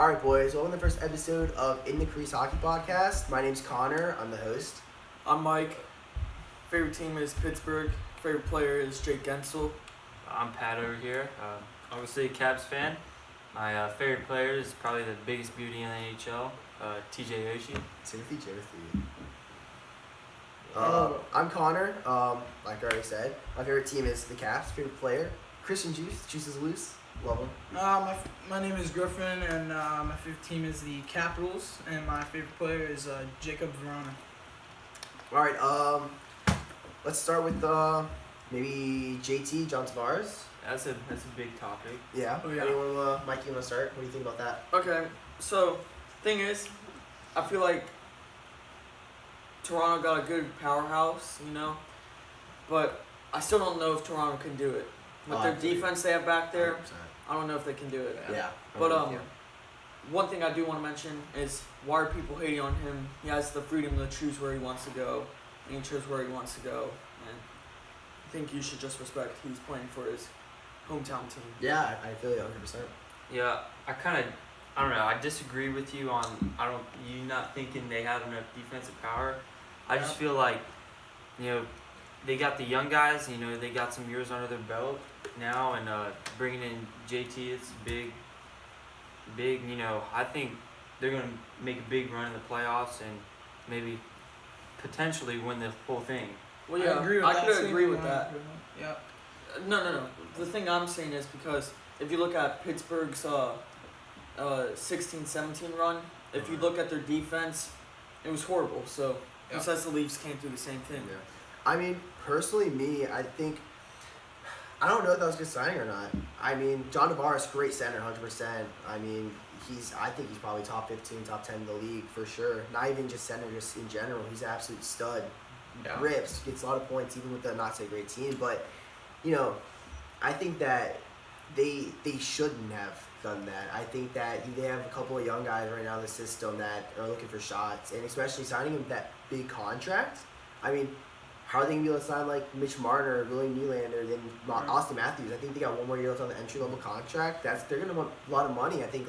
All right, boys. Welcome to the first episode of In the Crease Hockey Podcast. My name's Connor. I'm the host. I'm Mike. Favorite team is Pittsburgh. Favorite player is Jake Gensel. I'm Pat over here. Obviously a Cavs fan. My favorite player is probably the biggest beauty in the NHL, TJ Oshie. Timothy. I'm Connor. Like I already said, my favorite team is the Cavs. Favorite player, Christian Juice. Juice is loose. Love him. My name is Griffin, and my favorite team is the Capitals, and my favorite player is Jacob Verona. All right. Let's start with maybe JT, John Tavares. That's a big topic. Yeah. Oh, yeah. Anyone, Mikey, want to start? What do you think about that? Okay, so thing is, I feel like Toronto got a good powerhouse, but I still don't know if Toronto can do it. With their defense they have back there, 100%. I don't know if they can do it. Yeah. But Yeah. one thing I do want to mention is why are people hating on him? He has the freedom to choose where he wants to go, and he chose where he wants to go. And I think you should just respect he's playing for his hometown team. Yeah, I feel you 100%. Yeah, I don't know. I disagree with you on you not thinking they have enough defensive power. I just feel like, they got the young guys. They got some years under their belt now, and bringing in JT, it's big. I think they're gonna make a big run in the playoffs and maybe potentially win the whole thing. Well, yeah, I could agree with that. Yeah. No. The thing I'm saying is because if you look at Pittsburgh's 16-17 run, if you look at their defense, it was horrible. So who says the Leafs can't do the same thing? Yeah. I mean, personally, I think I don't know if that was a good signing or not. I mean, John Tavares, great center, 100%. I mean, I think he's probably top 15, top 10 in the league for sure. Not even just center, just in general. He's an absolute stud. Yeah. Rips, gets a lot of points, even with a not so great team. But, I think that they shouldn't have done that. I think that they have a couple of young guys right now in the system that are looking for shots, and especially signing him that big contract. I mean, how are they going to be able to sign like Mitch Marner, William Nylander, then Austin Matthews? I think they got one more year left on the entry level contract. They're going to want a lot of money. I think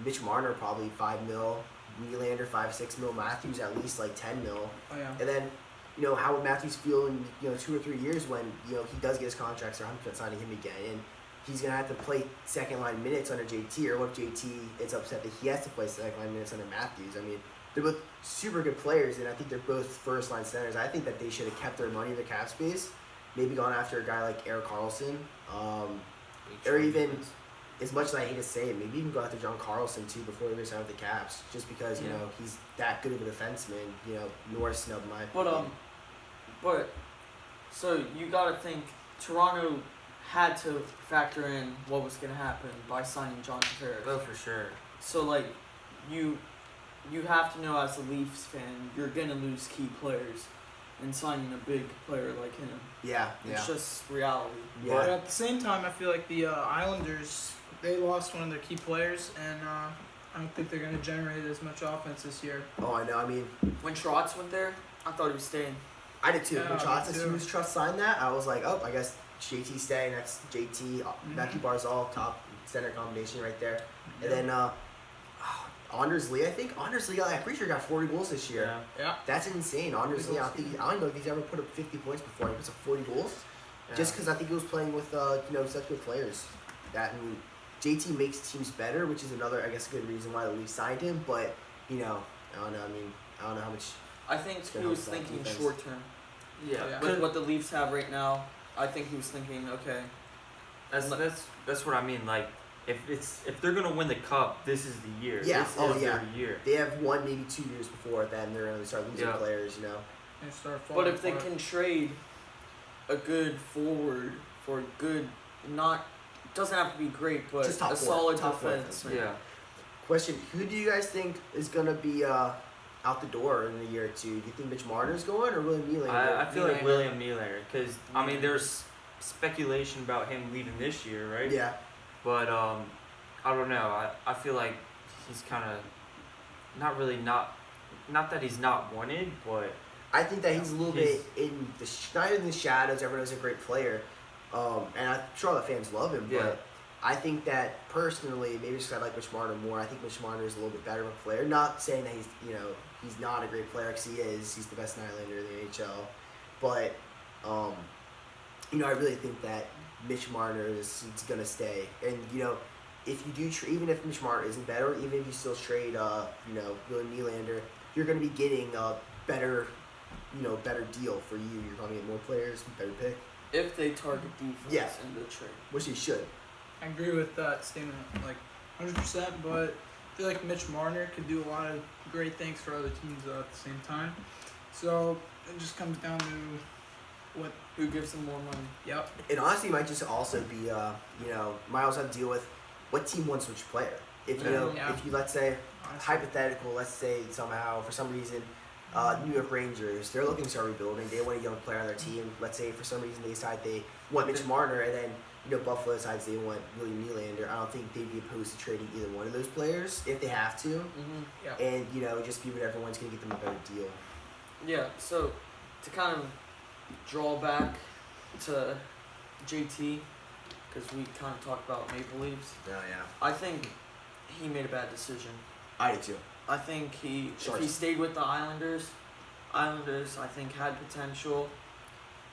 Mitch Marner probably $5 million, Nylander $5-6 million, Matthews at least like $10 million. Oh yeah. And then how would Matthews feel in 2 or 3 years when he does get his contracts? They're 100% signing him again, and he's gonna have to play second line minutes under JT, or what if JT is upset that he has to play second line minutes under Matthews? I mean, they're both super good players, and I think they're both first line centers. I think that they should have kept their money in their cap space, maybe gone after a guy like Erik Karlsson, or even, as much as I hate to say it, maybe even go after John Carlson too before they sign with the Caps, just because he's that good of a defenseman. Norris snubbed my opinion. But so you gotta think Toronto had to factor in what was gonna happen by signing John Tavares. Oh, for sure. So you have to know as a Leafs fan you're gonna lose key players in signing a big player like him. Yeah. It's just reality. Yeah. But at the same time, I feel like the Islanders, they lost one of their key players, and I don't think they're going to generate as much offense this year. Oh, I know. I mean, When Trotz went there, I thought he was staying. I did too. Yeah, When Trotz, me as too. soon as Trotz signed that, I was like, oh, I guess JT's staying. That's JT, Matthew Barzal, top center combination right there. And then Anders Lee, I think. Anders Lee, I'm pretty sure got 40 goals this year. Yeah. That's insane. Anders Lee, I don't know if he's ever put up 50 points before. He puts up 40 goals. Yeah. Just because I think he was playing with such good players. JT makes teams better, which is another, I guess, good reason why the Leafs signed him. But, I don't know. I mean, I don't know how much. I think he was thinking short term. Yeah. With what the Leafs have right now, I think he was thinking, okay. That's what I mean. Like, if they're gonna win the cup, this is the year. Yeah. This is yeah. their year. They have 1, maybe 2 years before then. They're going to start losing players. And start But falling if they apart. can trade a good forward for a good, doesn't have to be great, but Just top a four. solid Top four defense. defense, Yeah. Question: who do you guys think is gonna be out the door in a year or two? Do you think Mitch Marner's going or William Nylander? I feel like Nylander. William Nylander, because there's speculation about him leaving this year, right? Yeah. But I don't know. I feel like he's kind of not that he's not wanted, but I think that he's a little bit in the not in the shadows. Everyone knows he's a great player, and I'm sure all the fans love him. Yeah. But I think that personally, maybe just 'cause I like Mitch Marner more. I think Mitch Marner is a little bit better of a player. Not saying that he's not a great player, because he is. He's the best Nylander in the NHL. But I really think that Mitch Marner is gonna stay. And if you do even if Mitch Marner isn't better, even if you still trade William Nylander, you're gonna be getting a better deal for you. You're gonna get more players, better pick, If they target defense in the trade. which he should. I agree with that statement, like 100%. But I feel like Mitch Marner could do a lot of great things for other teams at the same time. So it just comes down to what. Who gives them more money? Yep. It honestly might just also be might also have to deal with what team wants which player. If Yeah. if you let's say Honestly. hypothetical, let's say somehow for some reason, New York Rangers, they're looking to start rebuilding. They want a young player on their team. Let's say for some reason they decide they want Mitch Marner, and then Buffalo decides they want William Nylander. I don't think they'd be opposed to trading either one of those players if they have to, Mm-hmm. Yeah. and just be what everyone's gonna get them a better deal. Yeah. So to kind of draw back to JT, because we kind of talked about Maple Leafs. Oh yeah, I think he made a bad decision. I do too. I think if he Sharks. stayed with the Islanders I think had potential,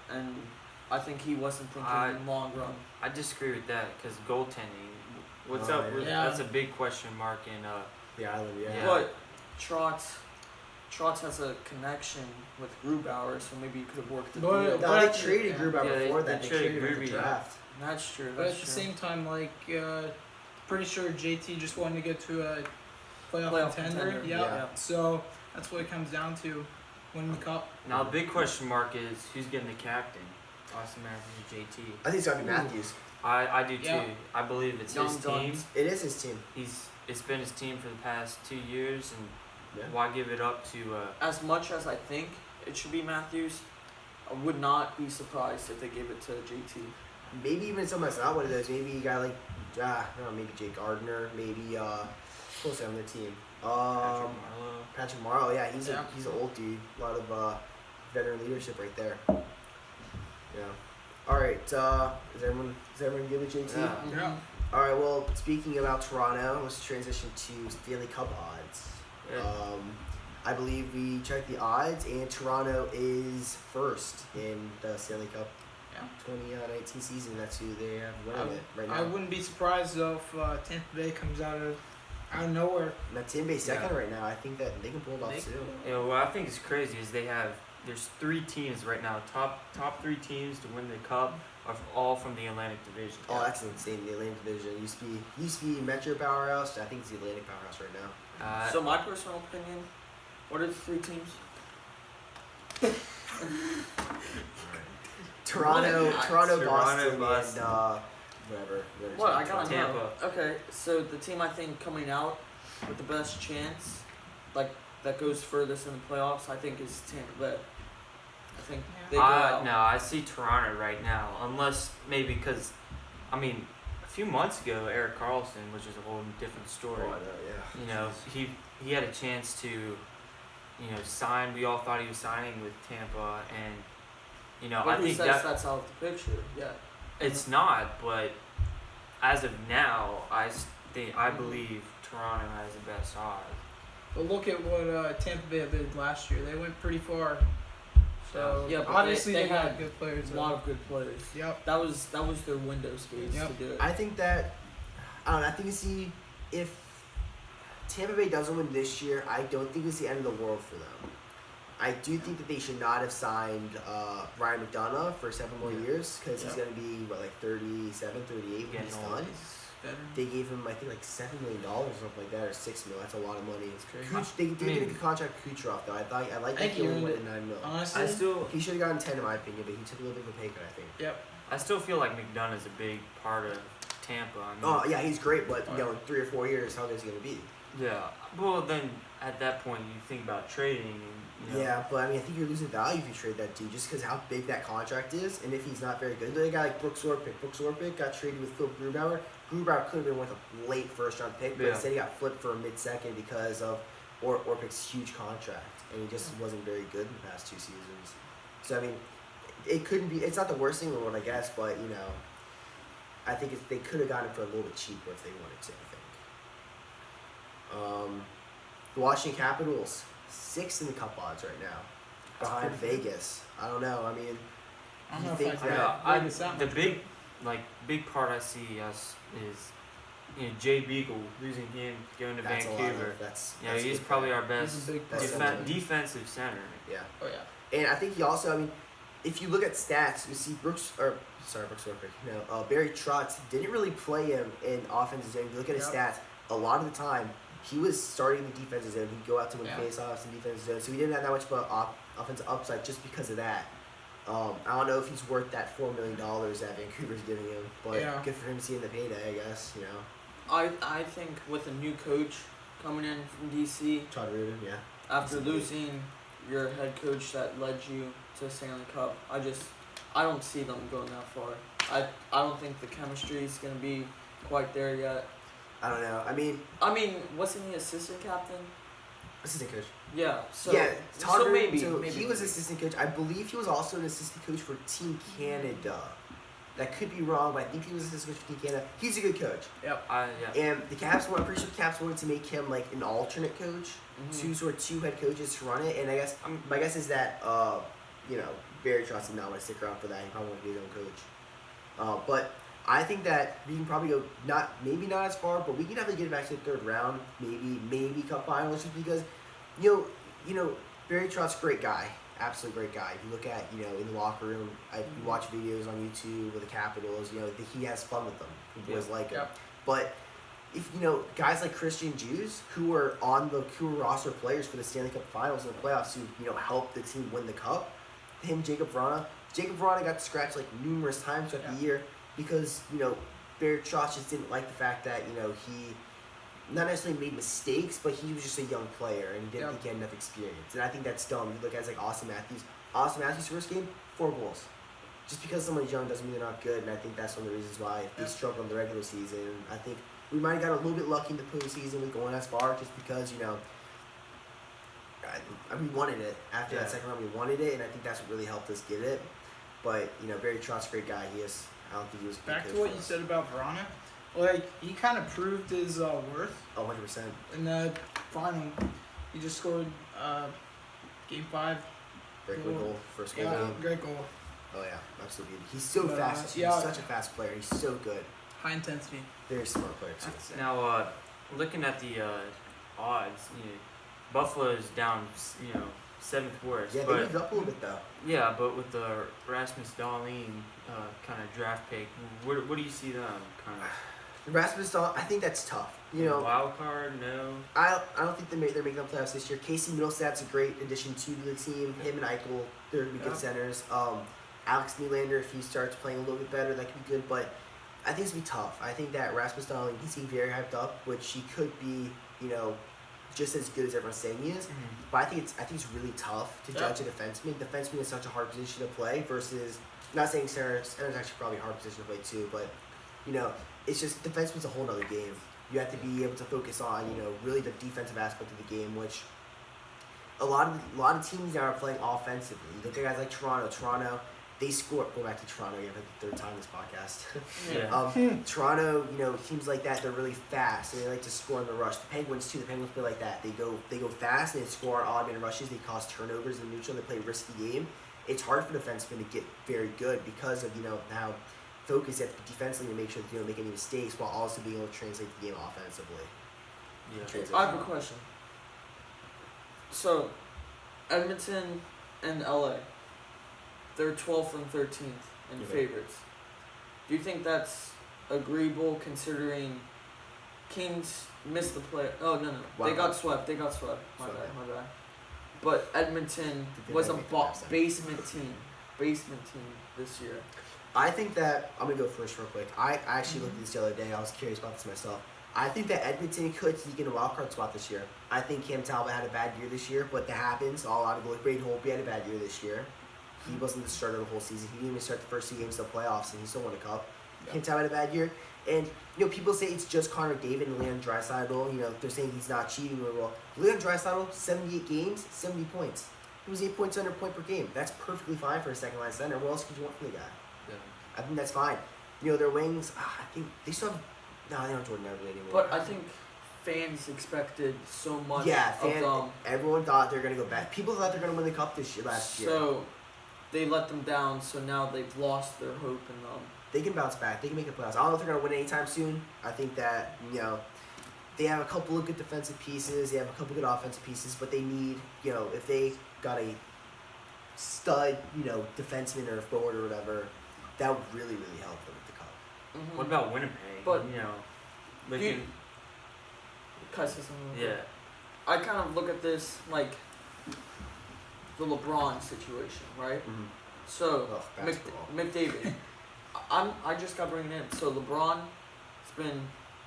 and I think he wasn't thinking long run. I disagree with that because goaltending. What's Oh, up? With, yeah. That's a big question mark in. The Island, yeah. Yeah. But Trotz has a connection with Grubauer, so maybe he could have worked the But- deal. No, they traded Yeah. Grubauer Yeah, they- before they that. They traded traded him in the Gruby. draft. That's true. But That's at the true. same time, pretty sure JT just wanted to get to a playoff Playoff contender. contender, Yep. yeah. So that's what it comes down to, winning the cup. Now the big question mark is who's getting the captain, Austin Matthews or JT. I think it's gotta be Matthews. I do too. Yeah. I believe it's Young his team. guns. It is his team. It's been his team for the past 2 years, and Yeah. why give it up to? As much as I think it should be Matthews, I would not be surprised if they gave it to JT. Maybe even someone that's not one of those. Maybe a guy like, I don't know, maybe Jake Gardner. Maybe who's else on their team? Patrick Marleau. Patrick Morrow. Yeah, he's Yeah. he's an old dude. A lot of veteran leadership right there. Yeah. All right. Is everyone good with JT? Yeah. Yeah. All right. Well, speaking about Toronto, let's transition to Stanley Cup odds. Yeah. I believe we checked the odds, and Toronto is first in the Stanley Cup Yeah. 2019 season. That's who they have winning it right now. I wouldn't be surprised though if Tampa Bay comes out of nowhere. Now, Tim Bay's second Yeah. right now. I think that they can pull it off They too. Yeah, what I think is crazy is there's 3 teams right now, top 3 teams to win the cup are all from the Atlantic Division. Oh, that's insane. The Atlantic Division used to be Metro Powerhouse. I think it's the Atlantic Powerhouse right now. So my personal opinion, what are the 3 teams? Toronto, Toronto, Boston, Boston. and whatever. What I gotta Tampa. know. Okay, so the team I think coming out with the best chance, like that goes furthest in the playoffs, I think is Tampa Bay. I think they go out. No, I see Toronto right now, unless maybe because, a few months ago Eric Carlson, which is a whole different story. Oh, I know, yeah. You know, he had a chance to, sign. We all thought he was signing with Tampa, and But I who think says that's out of the picture? Yeah. it's not. But as of now, I believe Toronto has the best odds. But look at what Tampa Bay did last year. They went pretty far. So Yeah, but obviously they they got had good players. A lot of good players. Yep. That was their window space Yep. to do it. I think that I think if Tampa Bay doesn't win this year, I don't think it's the end of the world for them. I do think that they should not have signed Ryan McDonough for 7 more years, because he's Yeah. going to be 37, 38 when Getting he's old. done. They gave him I think $7 million or something like that, or $6 million. That's a lot of money. It's crazy. They did a good contract with Kucherov though. I like that think he he only earned went it. at $9 million. Honestly, He should have gotten 10 in my opinion, but he took a little bit of a pay cut, I think. Yep. I still feel like McDonough's a big part of Tampa. Oh yeah, he's great, but in 3 or 4 years, how good is he gonna be? Yeah. Well, then at that point you think about trading, and Yeah, but I think you're losing value if you trade that dude, just because how big that contract is, and if he's not very good. They got like Brooks Orpik got traded with Phil Grubauer. Grubauer could have been worth a late first-round pick, but Yeah. instead he got flipped for a mid-second because of Orpik's huge contract, and he just wasn't very good in the past 2 seasons. So it couldn't be. It's not the worst thing in the world, I guess, but I think they could have gotten it for a little bit cheaper if they wanted to. I think. The Washington Capitals, 6th in the Cup odds right now, behind Vegas. I don't know. I mean, I don't You know think if that- I Vegas that the much big part I see us is Jay Beagle losing him going to that's a lot. Vancouver. That's He's good probably player. our best He's a big That's player. defensive center. Yeah. Oh yeah. And I think he also, I mean, if you look at stats, you see Brooks Orpik, Barry Trotz didn't really play him in offensive zone. If you look at his stats, a lot of the time, he was starting the defensive zone. He'd go out to win face-offs in defensive zone. So he didn't have that much of an offensive upside just because of that. I don't know if he's worth that $4 million that Vancouver's giving him, but good for him seeing the payday, I guess, I think with a new coach coming in from DC, Todd Rubin, yeah. after losing your head coach that led you to the Stanley Cup, I don't see them going that far. I don't think the chemistry is going to be quite there yet. I don't know. I mean, wasn't he assistant captain? assistant coach. Yeah. So yeah, Todd so Rubin, maybe he was assistant coach. I believe he was also an assistant coach for Team Canada. That could be wrong, but I think he was assistant coach for Team Canada. He's a good coach. Yeah. And the Caps, I'm pretty sure the Caps wanted to make him like an alternate coach, two head coaches to run it. And I guess my guess is that Barry Trotz did not want to stick around for that. He probably wanted to be his own coach. But I think that we can probably go maybe not as far, but we can definitely get back to the third round, maybe Cup Finals, just because Barry Trotz, great guy. Absolute great guy. If you look at, in the locker room, you watch videos on YouTube with the Capitals, he has fun with them. The boys like him. But if, guys like Christian Jews, who are roster players for the Stanley Cup Finals and the playoffs who, helped the team win the Cup, Jacob Vrana got scratched like numerous times throughout the year because, Barry Trotz just didn't like the fact that, he not necessarily made mistakes, but he was just a young player and he didn't think he had enough experience. And I think that's dumb. You look at guys like Austin Matthews. Austin Matthews' first game, 4 goals. Just because someone's young doesn't mean they're not good, and I think that's one of the reasons why they struggled in the regular season. I think we might have got a little bit lucky in the postseason with going as far, just because, we wanted it. After that second round, we wanted it, and I think that's what really helped us get it. But, Barry Trotz, great guy. I don't think he was a good Back coach to what for you us. said about Verona, he kind of proved his worth. 100%. In the final, he just scored game 5. Breakaway goal, first goal Yeah, game. great goal. Oh, yeah, absolutely. He's so fast. He's such a fast player. He's so good. High intensity. Very smart player, too. Now, looking at the odds, Buffalo's down, 7th worst. Yeah, they moved up a little bit, though. Yeah, but with the Rasmus Dahlin kind of draft pick, what do you see them kind of? Rasmus Dahl, I think that's tough. Wild card, no. I don't think they're making the playoffs this year. Casey Middlestad's a great addition to the team. Him and Eichel, they're gonna be good centers. Alex Nylander, if he starts playing a little bit better, that could be good. But I think it's gonna be tough. I think that Rasmus Dahlin, he's getting very hyped up, which he could be, just as good as everyone's saying he is. But I think it's really tough to judge a defenseman. Defenseman is such a hard position to play versus, not saying center's actually probably a hard position to play too, but it's just defenseman's a whole other game. You have to be able to focus on, really the defensive aspect of the game, which a lot of teams now are playing offensively. You look at guys like Toronto. Toronto, they score. Go back to Toronto again for the third time this podcast. Toronto, teams like that, they're really fast and they like to score in the rush. The Penguins too. The Penguins play like that. They go fast and they score odd man rushes. They cause turnovers in neutral. They play a risky game. It's hard for defensemen to get very good because of how focus at defensively to make sure that you don't make any mistakes while also being able to translate the game offensively. I have a question. So, Edmonton and LA, they're 12th and 13th in favorites. Do you think that's agreeable considering Kings missed the play? Oh, no. They got swept. My bad. But Edmonton was a basement team this year. I think that, I'm going to go first real quick. I actually looked at this the other day. I was curious about this myself. I think that Edmonton could sneak in a wild card spot this year. I think Cam Talbot had a bad year this year, but that happens. All out of goal. Braden Holtby had a bad year this year. He wasn't the starter the whole season. He didn't even start the first 2 games of the playoffs, and he still won a cup. Cam Talbot had a bad year. And, people say it's just Connor David and Leon Draisaitl. They're saying he's not cheating really well. Leon Draisaitl, 78 games, 70 points. He was 8 points under point per game. That's perfectly fine for a second-line center. What else could you want from the guy? Yeah. I think that's fine. their wings. I think they still have. No, they don't have Jordan Everly anymore. But I think fans expected so much yeah, of them. everyone thought they're gonna go back. People thought they're gonna win the cup last year. So they let them down. So now they've lost their hope in them. They can bounce back. They can make it playoffs. I don't know if they're gonna win anytime soon. I think that they have a couple of good defensive pieces. They have a couple of good offensive pieces, but they need if they got a stud defenseman or forward or whatever, that would really really help them with the cup. Mm-hmm. What about Winnipeg? But like you- Can I say something real quick? yeah. I kind of look at this like the LeBron situation, right? Mm-hmm. So Oh, basketball. McDavid, I just got bringing in. So LeBron's been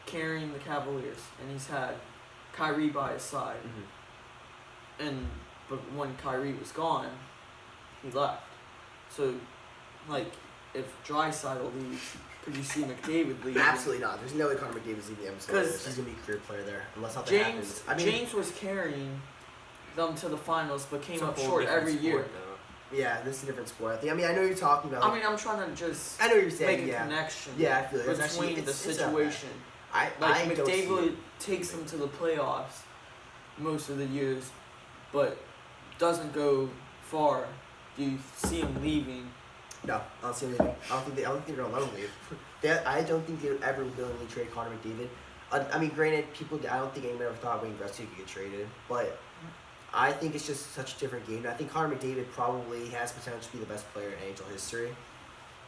carrying the Cavaliers, and he's had Kyrie by his side. Mm-hmm. But when Kyrie was gone, he left. So, like, if Draisaitl leaves, could you see McDavid leave? Absolutely not. There's no way Connor McDavid's leaving the MSL. 'Cause He's gonna be a career player there, unless something happens. James was carrying them to the finals, but came It's a up whole short different every year. sport, though. yeah, this is a different sport. I know what you're talking about. I mean, I'm trying to just I know what you're make saying. a Yeah, connection yeah, I feel it. It's between actually, the it's not bad. situation. I Like don't see McDavid it. takes them to the playoffs most of the years, but doesn't go far. Do you see him leaving? No, I don't see him leaving. I don't think they're gonna let him leave. I don't think they'd ever willingly trade Connor McDavid. I mean, granted, I don't think anyone ever thought Wayne Gretzky could get traded, but I think it's just such a different game. I think Connor McDavid probably has potential to be the best player in NHL history.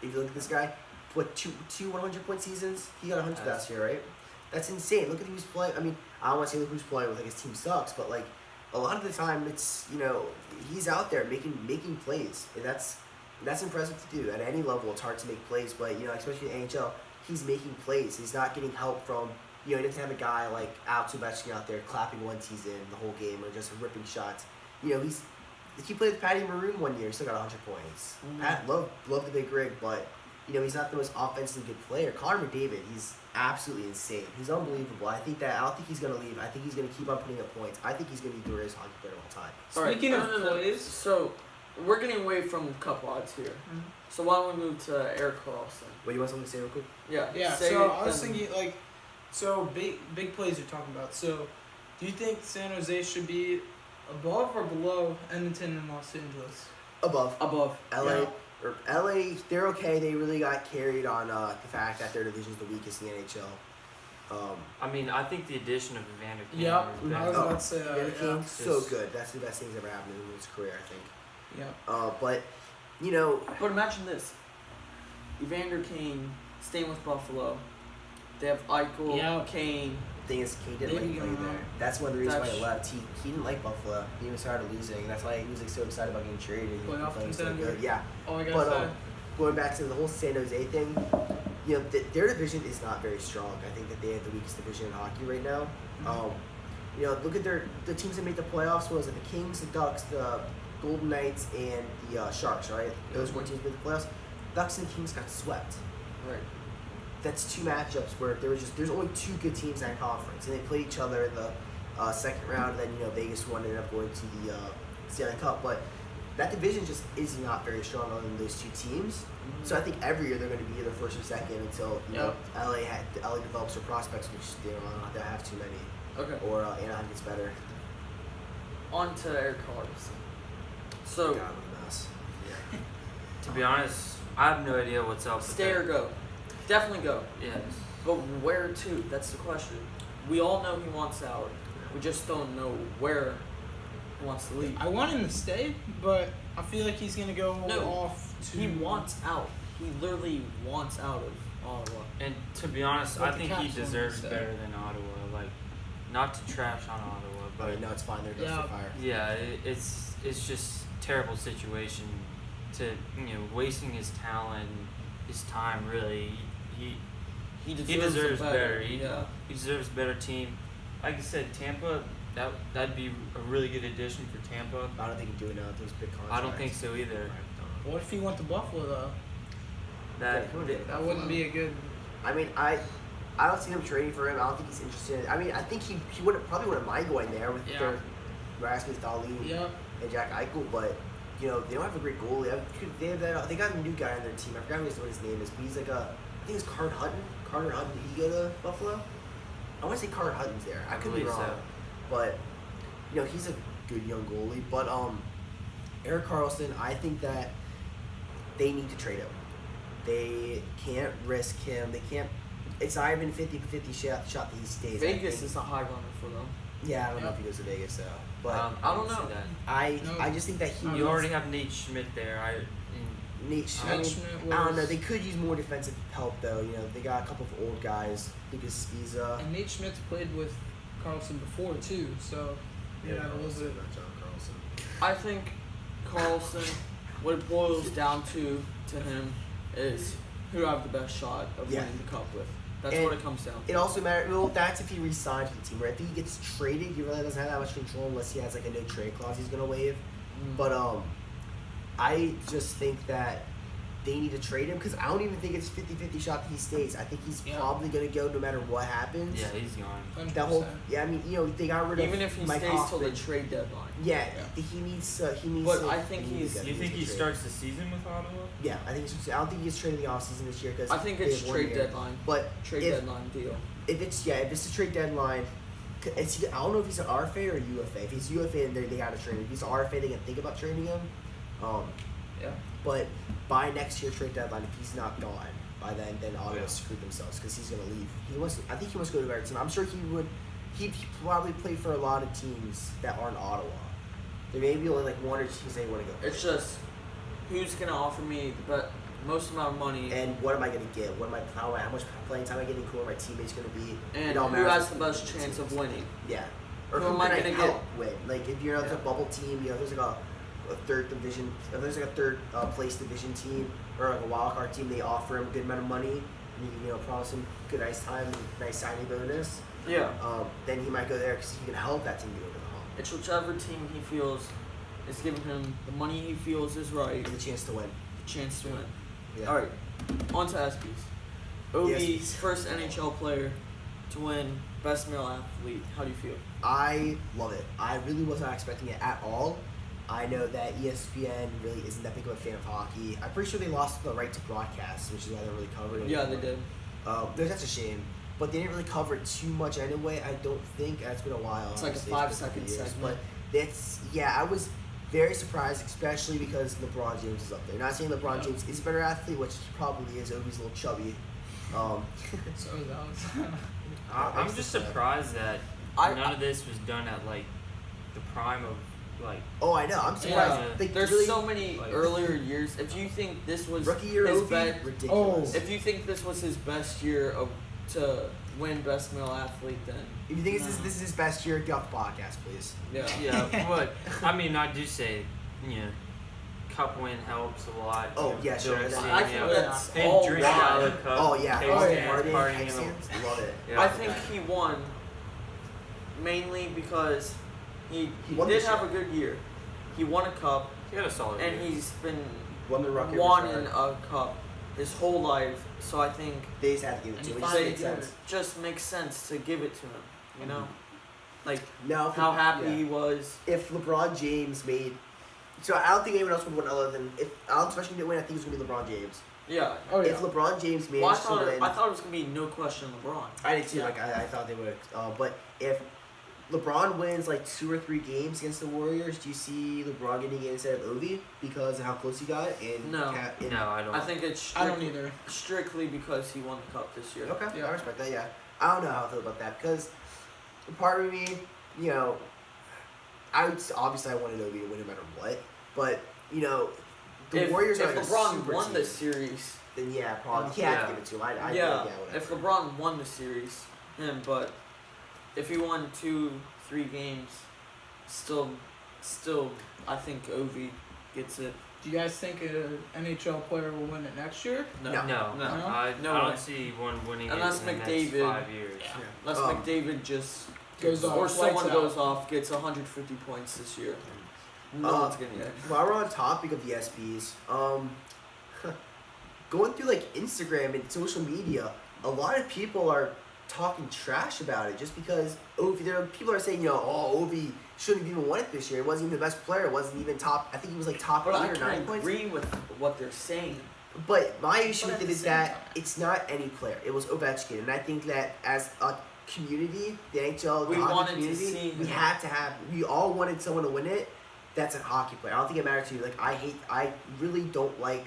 If you look at this guy, two 100-point seasons? He got 100 last year, right? That's insane. Look at who's playing. I mean, I don't want to say look who's playing with, like, his team sucks, but, like, a lot of the time it's, he's out there making plays. And that's impressive to do. At any level, it's hard to make plays, but, especially in NHL, he's making plays. He's not getting help from, he doesn't have a guy like Alex Ovechkin out there clapping one tees in the whole game or just ripping shots. He played with Patty Maroon one year, he still got 100 points. Mhm. Pat, love the big rig, but, he's not the most offensively good player. Connor McDavid, he's absolutely insane. He's unbelievable. I don't think he's going to leave. I think he's going to keep on putting up points. I think he's going to be the greatest hockey player of all time. Speaking no, of no, no. plays, So we're getting away from cup odds here. Mhm. So why don't we move to Eric Carlson? What, you want something to say real quick? Yeah. so say I was then- thinking big plays you're talking about. So, do you think San Jose should be above or below Edmonton and Los Angeles? Above. above. LA, they're okay. They really got carried on the fact that their division's the weakest in the NHL. I mean, I think the addition of Evander Kane Yep, is I was better. about to say that. Evander Yeah. Kane's so good. That's the best thing that's ever happened in his career, I think. Yeah. But But imagine this: Evander Kane staying with Buffalo. They have Eichel, Yeah. Kane. thing is, Kane didn't There like you playing go. there. That's one of the reasons why he That's- left. He didn't like Buffalo. He was tired of losing. That's why he was so excited about getting traded. He was Playoff playing so contender. good. Yeah. All I gotta But say. going back to the whole San Jose thing, their division is not very strong. I think that they have the weakest division in hockey right now. Look at the teams that made the playoffs. What was it? The Kings, the Ducks, the Golden Knights, and the Sharks. Right? Those four teams made the playoffs. Ducks and Kings got swept. Right. That's two matchups where there's only two good teams in that conference, and they played each other in the second round. And then Vegas won, ended up going to the Stanley Cup, but that division just is not very strong other than those two teams. So I think every year they're going to be either first or second until LA develops their prospects, which they don't have too many, Okay. or Anaheim gets better. On to Eric Carlson. So God, what a mess. Yeah. To be honest, I have no idea what's up. with stay or that. go. Definitely go. Yes. But where to? That's the question. We all know he wants out. We just don't know where he wants to leave. I want him to stay, but I feel like he's gonna go No, off to. He wants out. He literally wants out of Ottawa. And to be honest, What I the think he Caps want him to deserves stay. better than Ottawa. Like, not to trash on Ottawa, but No, it's fine. They're just Yeah. fire. yeah, it's just terrible situation to wasting his talent, his time. Really, He deserves, he deserves it better. Yeah. He deserves a better team. Like I said, Tampa. That'd be a really good addition for Tampa. I don't think he'd do it now with those big contracts. I don't think so either. What if he went to Buffalo though? That wouldn't be a good. I mean, I don't see them trading for him. I don't think he's interested. I mean, I think he probably wouldn't mind going there with Yeah. their Rasmus Dahlin Yeah. and Jack Eichel, but they don't have a great goalie. They got a new guy on their team. I forgot what his name is, but he's like I think it's Carter Hutton. Carter Hutton, did he go to Buffalo? I want to say Carter Hutton's there. I could be believe wrong, so. but he's a good young goalie. But Erik Karlsson, I think that they need to trade him. They can't risk him. They can't. It's not even 50-50 shot that he stays. Vegas is a high runner for them. Yeah, I don't know if he goes to Vegas though. But I don't see know. that. I just think that he. You needs- already have Nate Schmidt there. Nate Schmidt. Nate Schmidt I don't was- know. They could use more defensive help though. They got a couple of old guys. Lucas Spiza. And Nate Schmidt's played with Carlson before too, so yeah, a little bit. Not John Carlson. I think Carlson, what it boils down to him is who do I have the best shot of Yeah. winning the cup with. That's And what it comes down to. It also matters. Well, that's if he resigns to the team. Right? If he gets traded, he really doesn't have that much control unless he has like a no trade clause he's gonna waive. Mm. But I just think that they need to trade him because I don't even think it's 50-50 shot that he stays. I think he's Yeah. probably gonna go no matter what happens. Yeah, he's gone. 100%. That whole I mean they got rid of Even if he Mike stays till the Hoffman. trade deadline. Yeah, Yeah. he needs. But to- I think he needs he's- to- You he think needs he to starts the season with Ottawa? Yeah, I think he's. I don't think he gets traded in the offseason this year because I think it's trade deadline. But Trade if, deadline deal. if it's a trade deadline, I don't know if he's an RFA or a UFA. If he's UFA, then they got to trade him. If he's an RFA, they can think about trading him. Yeah. But by next year trade deadline, if he's not gone by then Ottawa Yeah. screwed themselves because he's gonna leave. I think he wants to go to a better team. I'm sure he would. He'd probably play for a lot of teams that aren't Ottawa. There may be only like one or two teams they want to go. It's just who's gonna offer me the most amount of money And what am I gonna get? How much playing time am I getting? Who are my teammates gonna be? and It all who matters has the with best the chance of teams. winning. Yeah. Or Who who am I can gonna help win? Like if you're like Yeah. a bubble team, there's like a third division. If there's like a third place division team or like a wild card team, they offer him a good amount of money. And you promise him good ice time, and nice signing bonus. Yeah. Then he might go there because he can help that team get over the hump It's whichever team he feels is giving him the money he feels is right, and the chance to win. the chance to win. Yeah. All right, on to ESPYs. Ovi, ESPYs. first NHL player to win Best Male Athlete. How do you feel? I love it. I really was not expecting it at all. I know that ESPN really isn't that big of a fan of hockey. I'm pretty sure they lost the right to broadcast, which is why they really covered it. Yeah, they did. That's a shame. But they didn't really cover it too much anyway, I don't think. It's been a while. It's like a obviously. 5-second It's been a few segment. But I was very surprised, especially because LeBron James is up there. Not saying LeBron Yeah. James is a better athlete, which he probably is. Ovi's a little chubby. So is Alex. I'm just surprised that I- none of this was done at like the prime of like. Oh, I know. I'm surprised. Yeah. Like, There's really, so many like- earlier years. If you think this was rookie year his Ovi, best, ridiculous. if you think this was his best year to win Best Male Athlete, then If you think this is his best year, get off the podcast, please. yeah. Yeah, but I mean, I do say, cup win helps a lot. Oh, yeah, sure. Building I team, I think you know, that's him all drinking out why. of the cup. Oh, yeah. taking Oh, stands, yeah. partying in Excellent. the- Love it. Yeah. I think he won mainly because he won did this have year. a good year. He won a cup, He had a solid and year. he's been Won the Rocket won Richard. in a cup his whole life. So I think They just have to give it And to he him. It just finally makes did sense. it. just makes sense to give it to him. You know, like Now, how happy yeah. he was. If LeBron James made, so I don't think anyone else would win other than if Alex Ovechkin didn't win. I think it's gonna be LeBron James. Yeah. Oh yeah. If LeBron James Well, I managed to thought win, I thought it was gonna be no question LeBron. I did too. Yeah. Like I thought they would. But if LeBron wins like 2 or 3 games against the Warriors, do you see LeBron getting it instead of Ovi because of how close he got? And No. No, I don't. I think it's I don't either. strictly because he won the cup this year. Okay, Yeah. I respect that. Yeah, I don't know how I feel about that because part of me, I would obviously I wanted Ovi to win no matter what, but the If, Warriors if are like a LeBron super won team, the series, then yeah, probably he Yeah. had to give it to him. I yeah, whatever. if LeBron won the series, him, but if he won 2-3 games, still, I think Ovi gets it. Do you guys think an NHL player will win it next year? No, No. No, No. I No don't way. see one winning Unless it in the McDavid- next 5 years. Yeah. unless McDavid just Goes off, or lights someone out. goes off, gets 150 points this year. No one's gonna get it. While we're on topic of the SBs, going through like Instagram and social media, a lot of people are talking trash about it just because people are saying, Ovi shouldn't have even won it this year. It wasn't even the best player. It wasn't even top. I think he was like top But 8 I or 9 can points. agree with what they're saying. But my issue But with at it the is same that time- it's not any player. It was Ovechkin, and I think that as a community, the NHL, We the hockey wanted to community, see we him. had to have. We all wanted someone to win it. That's a hockey player. I don't think it matters to you. Like I really don't like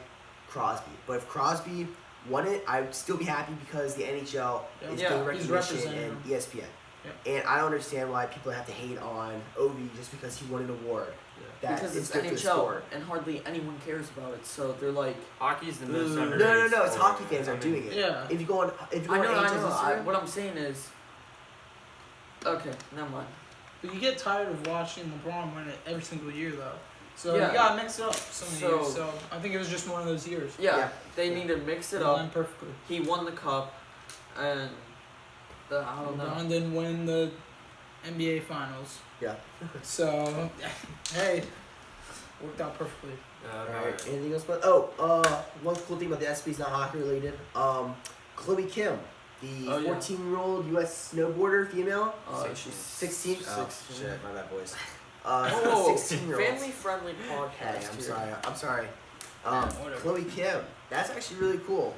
Crosby. But if Crosby won it, I'd still be happy because the NHL is Yeah, getting he's recognition representing and him. ESPN. Yeah. And I don't understand why people have to hate on Ovi just because he won an award. That Because is it's good for the NHL sport. and hardly anyone cares about it. So they're like, Hockey's the most Ooh. underrated. No. It's sport. hockey fans I are mean, doing it. Yeah. If you go on, I know. NHL's Instagram, What I'm saying is, okay, never mind. But you get tired of watching LeBron win it every single year, though. So Yeah. you gotta mix it up some of the So- years. So I think it was just one of those years. Yeah, Yeah. they need to mix it It up. aligned perfectly. He won the cup, and I don't know. LeBron didn't win the NBA Finals. Yeah. So, hey, worked out perfectly. Alright, anything else? But one cool thing about the SB's not hockey related. Chloe Kim, the Oh, yeah. 14-year-old U.S. snowboarder female. She's 16. Oh 16. shit, my bad, boys. Oh, 16-year-old. family-friendly podcast. Hey, I'm here. sorry. I'm sorry. Whatever. Chloe Kim. That's actually really cool.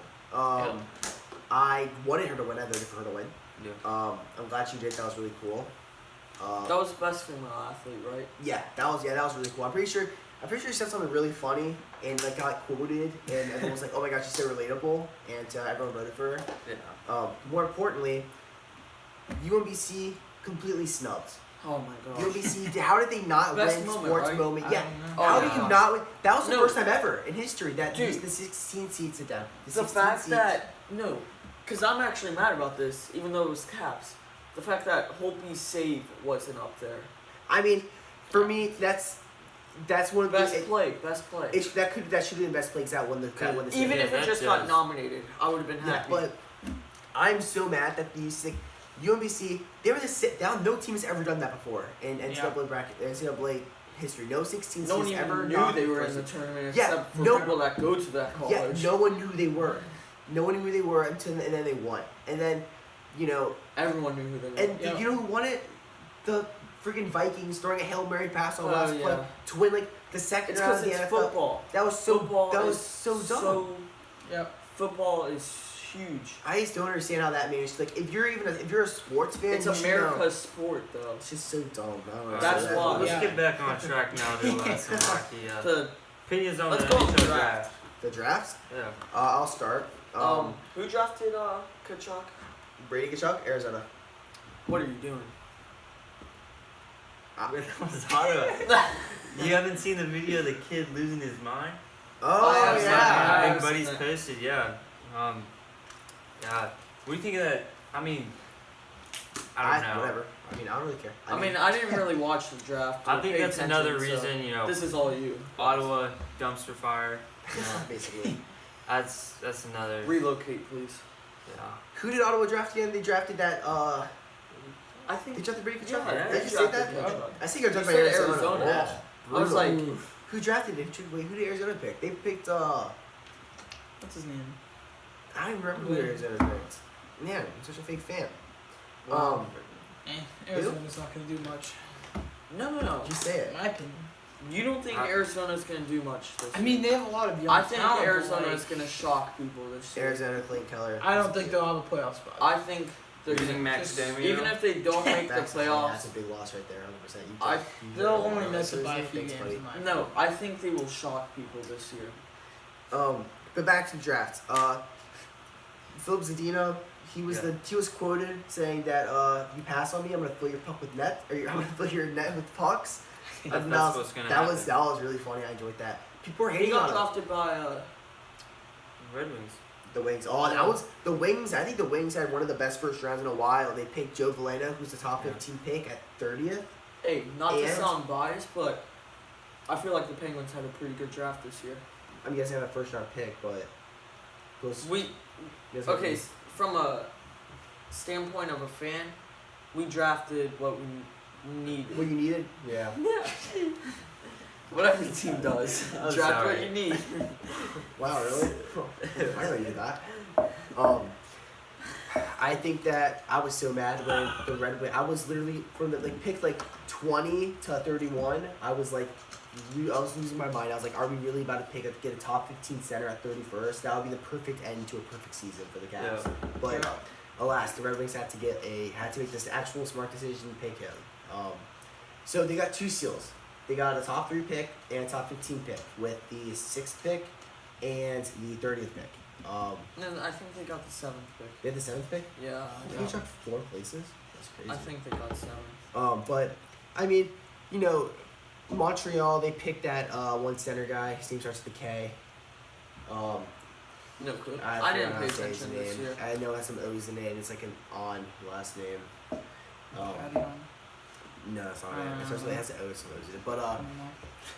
I wanted her to win. I voted for her to win. Yeah. I'm glad she did. That was really cool. That was best female athlete, right? Yeah, that was really cool. I'm pretty sure she said something really funny and like got quoted, and everyone was like, "Oh my gosh, she's so relatable," and everyone voted for her. Yeah. More importantly, UMBC completely snubbed. Oh my gosh. UMBC, how did they not Best win moment, sports right? moment? I Yeah. don't know. Oh, How yeah. do you not win? That was the No. first time ever in history that Dude. the 16 seeds sit down. The 16 fact seeds. that no, because I'm actually mad about this, even though it was Caps. The fact that Holtby's save wasn't up there. I mean, for me, that's one of the Best play. that should be the best plays out when the Yeah. won the Even series. if it that just got does. nominated, I would have been Yeah, happy. but I'm so mad that these like UMBC they were just sit down. No team has ever done that before in NCAA bracket, NCAA history. No 16 no one seeds even ever knew not they were in first the tournament Yeah, except for no- people that go to that Yeah, college. no one knew who they were. No one knew who they were until and then they won. And then, Everyone knew who they were. and Yeah. you know who won it? The freaking Vikings throwing a Hail Mary pass on Oh, last yeah. play to win like the second It's round of because the it's NFL. football. That was so Football that was is so dumb. Yep. Football is huge. I just don't understand how that managed. Like, if you're a sports fan, It's you should know. America's sport, though. It's just so dumb. I don't know. That's So why. Let's Yeah. get back on track now to some hockey. The Opinions on Let's the go with NHL draft. draft. The drafts. Yeah. I'll start. who drafted Kachuk? Brady Tkachuk, Arizona. What are you doing? Ah. That was Ottawa. You haven't seen the video of the kid losing his mind? Oh I have yeah. seen that. My I've big seen buddies that. posted, yeah. Yeah. What do you think of that? I mean, I don't know. Whatever. I mean, I don't really care. I mean, I didn't really watch the draft. I or think pay that's attention, another so reason, you know, This is all you. Ottawa dumpster fire. basically. That's another. Relocate, please. Yeah. Who did Ottawa draft again? They drafted that. I think. They drafted Brady Tkachuk. Yeah, Did they you say drafted that? Kachuk. I think I You drafted said Arizona. Arizona. Oh, I was brutal. like, Who drafted it? Wait, who did Arizona pick? They picked. What's his name? I don't remember who Arizona picked. Man, I'm such a fake fan. Wow. Arizona's not gonna do much, no. Did you say it? in my opinion. You don't think Arizona's gonna do much this I year? mean, they have a lot of young I think talent, but, Arizona like, is gonna shock people this year. Arizona, Clayton Keller. I don't think they'll have a playoff spot. I think they're Using gonna, Max just- Damio. even if they don't make the That's playoffs. a big loss right there, 100%. I- They'll only miss it by a few Thanks, games. buddy. in my No, opinion. I think they will shock people this year. But back to the draft. Philip Zadina, he was quoted saying that you pass on me, I'm gonna fill your puck with net, or I'm gonna fill your net with pucks. That's And that what's gonna that happen. was really funny. I enjoyed that. People were He hating got on him. drafted by Red Wings. The Wings. Oh, that was the Wings. I think the Wings had one of the best first rounds in a while. They picked Joe Veleno, who's the top 15 pick at 30th. Hey, not to And- sound biased, but I feel like the Penguins had a pretty good draft this year. I mean, you guys have a first round pick, but We you guys have- okay, from a standpoint of a fan, we drafted what we needed. What you needed? Yeah. What every team does. I'm Draft what sorry. you need. Wow, really? I know you did that. I think that I was so mad when the Red Wings. I was literally from the pick 20 to 31. I was like I was losing my mind. I was like, are we really about to get a top 15 center at 31st? That would be the perfect end to a perfect season for the Cavs. Yeah. But Yeah. alas, the Red Wings had to make this actual smart decision to pick him. So they got 2 steals. They got a top 3 pick and a top 15 pick with the 6th pick and the 30th pick. No, I think they got the 7th pick. They had the 7th pick. Yeah. I think they dropped 4 places. That's crazy. I think they got 7. But I mean, you know, Montreal, they picked that one center guy. His name starts with a K. No clue. I I didn't forgot pay how to say his attention this name. year. I know it has some O's in it, and it's like an on last name. Adion. No, it's not it. It starts with, it has an O, some O's in it. But I don't know.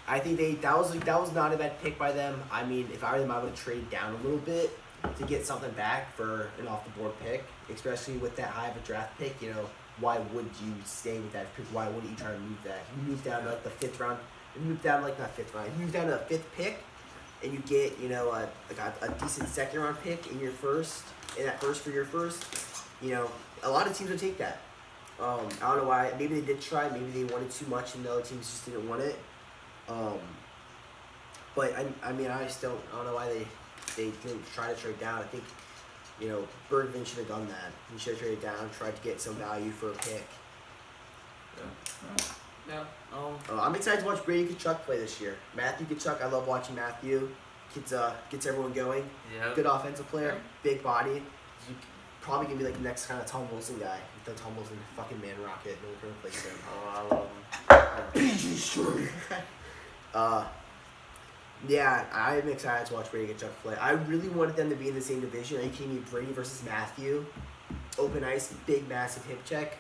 I think that was not a bad pick by them. I mean, if I were them, I would have traded down a little bit to get something back for an off the board pick, especially with that high of a draft pick. You know, why would you stay with that pick? Why wouldn't you try to move that? You move down to like the 5th round. You move down like not 5th round. You move down to the 5th pick, and you get a decent 2nd round pick in your first for your first. You know, a lot of teams would take that. I don't know why. Maybe they did try. Maybe they wanted too much, and the other teams just didn't want it. But I mean, I don't know why they didn't try to trade down. I think, you know, Bergvin should have done that. He should have traded down, tried to get some value for a pick. Yeah. I'm excited to watch Brady Tkachuk play this year. Matthew Tkachuk, I love watching Matthew. Gets everyone going. Yeah. Good offensive player, big body. He's probably gonna be like the next kind of Tom Wilson guy. He Tom Wilson, fucking man rocket. No one can replace him. Oh, I love him. Yeah, I'm excited to watch Brady Tkachuk play. I really wanted them to be in the same division. Are you kidding me? Brady versus Matthew, open ice, big massive hip check.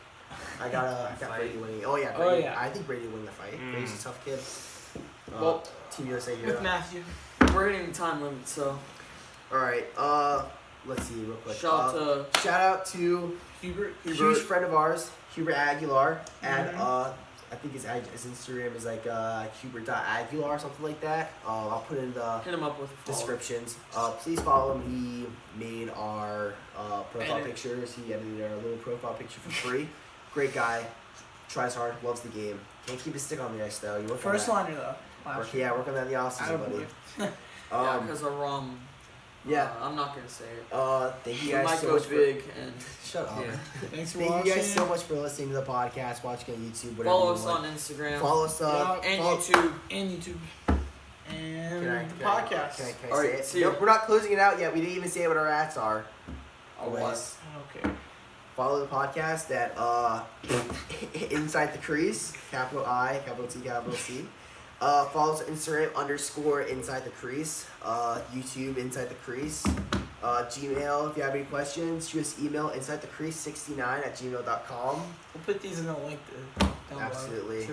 I got Brady winning. Oh yeah, Brady. yeah. I think Brady will win the fight. Brady's a tough kid. Well, Team USA, you're With up. Matthew. We're hitting time limit, so All right. Let's see real quick. shout Shout out to Hubert. huge friend of ours, Hubert Aguilar, and I think his Instagram is like Hubert.Aguilar or something like that. I'll put in the hit him up with a follow. descriptions. Please follow him. He made our profile Edit. pictures. He edited our little profile picture for free. Great guy. Tries hard. Loves the game. Can't keep his stick on the ice though. You work First on liner though. that. Last Work on that in the offseason, buddy. Yeah, because of Rom. Yeah. I'm not gonna say it. Thank you We guys might so go much big and Shut up. Yeah. Thanks for Thank watching. you guys so much for listening to the podcast, watching on YouTube, whatever follow you us want. on Instagram Follow us and follow- YouTube. And YouTube. And Can I- the can I- podcast. Can I All say right, it? see you. Nope, we're not closing it out yet. We didn't even say what our ads are. Oh, Always. Okay. Follow the podcast at Inside the Crease, capital I, capital T, capital C. Follow us on Instagram _Inside the Crease. YouTube Inside the Crease. Gmail, if you have any questions, shoot us email insidethecrease69@gmail.com. We'll put these in the link down below. Absolutely.